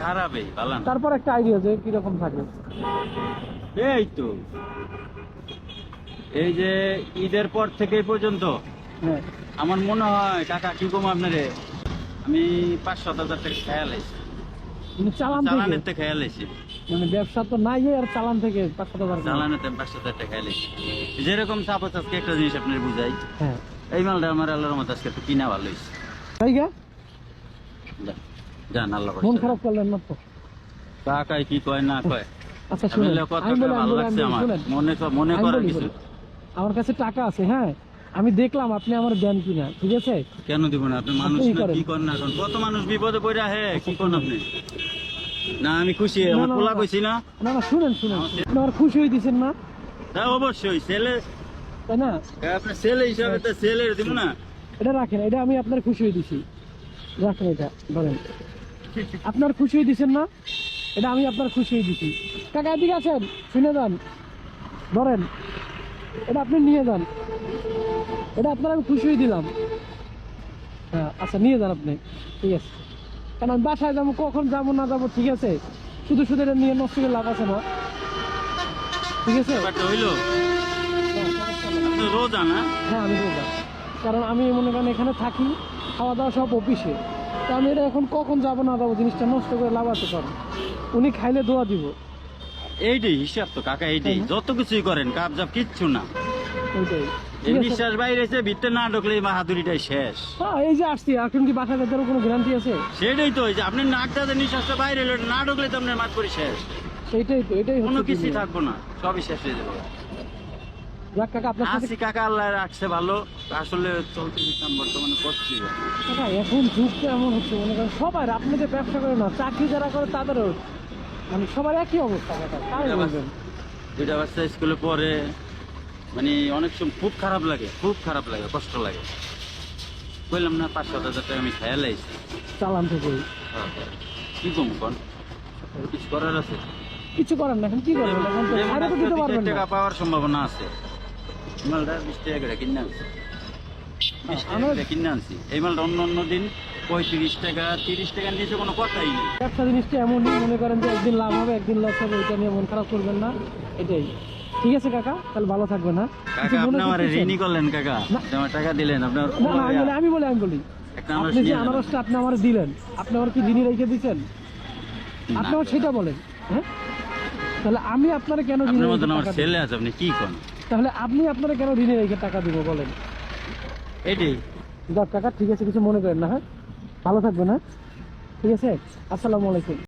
খারাপই ভালো না। তারপর একটা আইডিয়া যে কিরকম থাকে। এই তো এই যে ঈদের পর থেকে এই পর্যন্ত হ্যাঁ, আমার মনে হয় কাকা কি কম আপনারে আমি 5-7 হাজার টাকা খেয়াল আইছি, মানে চালান চালানের থেকে, থেকে খেয়াল আইছি, মানে ব্যবসা তো নাই আর চালান থেকে 5-7 হাজার। চালানের থেকে 5-7 হাজার টাকা খেয়াল আইছি। যেরকম সাপোজ আজকে একটা জিনিস আপনার বুঝাই, হ্যাঁ, এই মালটা আমার আল্লাহর মতো আজকে একটু কিনা ভালো হয়েছে। তাই গা যান আল্লাহ মন খারাপ করলেন না তো? কাকাই কি কয় না কয়, আচ্ছা আমি শুনুন, কথা আমি বলি, ভালো লাগছে আমার শুনেন, মনে আমি করার বলি, কিছু। আমার কাছে টাকা আছে, হ্যাঁ, আমি দেখলাম আপনি আমার দেন কিনা, ঠিক আছে? কেন দিব না? আপনি মানুষ আপনিই না, করেন। কি করেন না এখন কত মানুষ বিপদে পড়ে আহে, কি করেন আপনি? না আমি খুশি, না, আমার না, পোলা না। কইছি না। না না, শুনেন শুনেন, আপনি আমার খুশি হয়ে দিচ্ছেন না, হ্যাঁ অবশ্যই ছেলে, তাই না? আপনার ছেলে হিসাবে তো ছেলের দিব না। এটা রাখেন, এটা আমি আপনার খুশি হয়ে দিছি, রাখেন এটা ধরেন। আপনার খুশি হয়ে দিচ্ছেন না, এটা আমি আপনার খুশি হয়ে দিছি। কাকা এদিকে আছেন, শুনে যান, ধরেন এটা আপনি নিয়ে যান, এটা আপনার আমি খুশি হয়ে দিলাম। হ্যাঁ আচ্ছা নিয়ে যান আপনি, ঠিক আছে। কারণ আমি বাসায় যাবো, কখন যাবো না যাবো, ঠিক আছে, শুধু শুধু এটা নিয়ে নষ্ট করে লাভ আছে না, ঠিক আছে? ব্যাপারটা হইলো আপনি রোজা না, হ্যাঁ আমি রোজা, কারণ আমি মনে করেন এখানে থাকি, খাওয়া দাওয়া সব অফিসে, তো আমি এটা এখন কখন যাবো না যাবো জিনিসটা নষ্ট করে লাভ আছে পারবো, উনি খাইলে দোয়া দিব, এইটাই হিসাব তো কাকা, এইটাই যত কিছুই করেন কাপ জাপ কিচ্ছু না। ওইটাই, এই ঠিক আছে? বিশ্বাস বাইরে এসে ভিতরে না ঢুকলে এই বাহাদুরিটাই শেষ। হ্যাঁ এই যে আসছি, এখন কি বাসা যেতে কোনো গ্যারান্টি আছে? সেটাই তো, এই যে আপনি নাকটাতে নিঃশ্বাসটা বাইরে এলো, না ঢুকলে তো আপনার মাত করে শেষ, সেইটাই তো, এটাই কোনো হচ্ছে কিছুই দুনিয়া। থাকবো না, সবই শেষ হয়ে যাবে। যাক কাকা, আপনার সাথে আসি কাকা, আল্লাহ রাখছে ভালো, আসলে চলতে দিতাম বর্তমানে করছি। কাকা এখন যুগটা এমন হচ্ছে, মনে করেন সবাই, আপনি যে ব্যবসা করে না, চাকরি যারা করে তাদেরও মানে সবার একই অবস্থা কাকা, তাই বলবেন। দুইটা বাচ্চা স্কুলে পড়ে, মানে অনেক সময় খুব খারাপ লাগে, খুব খারাপ লাগে, কষ্ট লাগে। বললাম না 5-7 হাজার টাকা আমি খেয়াল আইছি, চালান থেকে কি কম কন কিছু করার আছে? কিছু করেন না, এখন কি করবেন? এখন তো যেমন ছাড়ে তো দিতে আজকে 20 পারবেন না। টাকা পাওয়ার সম্ভাবনা আছে, মালটা 20 টাকা করে কিনে আনছি, 20 টাকা আমার করে কিনে আনছি। এই মালটা অন্য অন্য দিন 35 টাকা 30 টাকার নিচে কোনো কথাই নেই। ব্যবসা জিনিসটা এমনই, মনে করেন যে একদিন লাভ হবে একদিন লস হবে, এটা নিয়ে মন খারাপ করবেন না, এটাই। ঠিক আছে কাকা, তাহলে ভালো থাকবেন না। কাকা আপনি আমার ঋণই করলেন কাকা, না। আমার টাকা দিলেন আপনার। না না, আমি বলি একটা আনারস আপনি যে নিয়ে যান। আনারসটা আপনি আমার দিলেন, আপনি আমার কি ঋণী রেখে দিচ্ছেন? আপনি আমার সেটা বলেন, হ্যাঁ? তাহলে আমি আপনারা কেন ঋণী আপনার রেখে মতন আমার টাকা দিব? ছেলে আছে, আপনি কি করেন? তাহলে আপনি আপনারা কেন ঋণী রেখে টাকা দিব বলেন? এটাই। যাক কাকা, ঠিক আছে, কিছু মনে করেন না, হ্যাঁ, ভালো থাকবেন, হ্যাঁ, ঠিক আছে, আসসালামু আলাইকুম।